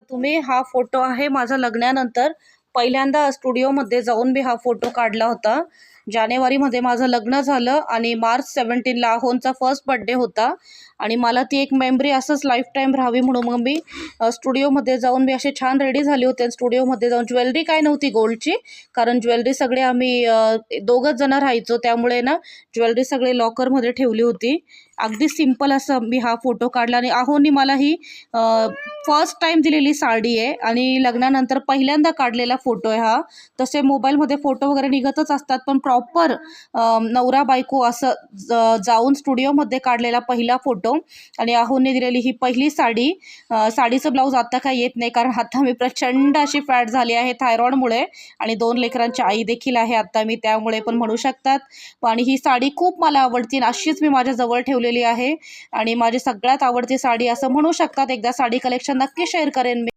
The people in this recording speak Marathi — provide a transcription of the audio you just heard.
तुम्ही हा फोटो आहे माझा लग्नानंतर पहिल्यांदा स्टुडिओमध्ये जाऊन मी हा फोटो काढला होता. जानेवारीमध्ये माझं लग्न झालं आणि मार्च 17ला अहोनचा फर्स्ट बर्थडे होता आणि मला ती एक मेमरी असंच लाईफ टाईम राहावी म्हणून मग मी स्टुडिओमध्ये जाऊन मी असे छान रेडी झाले होते. स्टुडिओमध्ये जाऊन ज्वेलरी काय नव्हती गोल्डची, कारण ज्वेलरी सगळे आम्ही दोघंच जण राहायचो, त्यामुळे ना ज्वेलरी सगळे लॉकरमध्ये ठेवली होती. अगदी सिंपल असं मी हा फोटो काढला आणि अहोनी मला ही फर्स्ट टाइम दिलेली साडी आहे आणि लग्नानंतर पहिल्यांदा काढलेला फोटो आहे हा. तसे मोबाईलमध्ये फोटो वगैरे निघतच असतात, पण प्रॉपर नवरा बायको असं जाऊन स्टुडिओमध्ये काढलेला पहिला फोटो आणि अहोने दिलेली ही पहिली साडी. साडीचं ब्लाऊज आता काही येत नाही, कारण आता मी प्रचंड अशी फॅट झाली आहे थायरॉइडमुळे आणि 2 लेकरांची आई देखील आहे आता मी, त्यामुळे पण म्हणू शकतात. आणि ही साडी खूप मला आवडती आणि अशीच मी माझ्या जवळ ठेवलेली आहे आणि माझी सगळ्यात आवडती साडी असं म्हणू शकतात. एकदा साडी कलेक्शन नक्की शेअर करेन मी.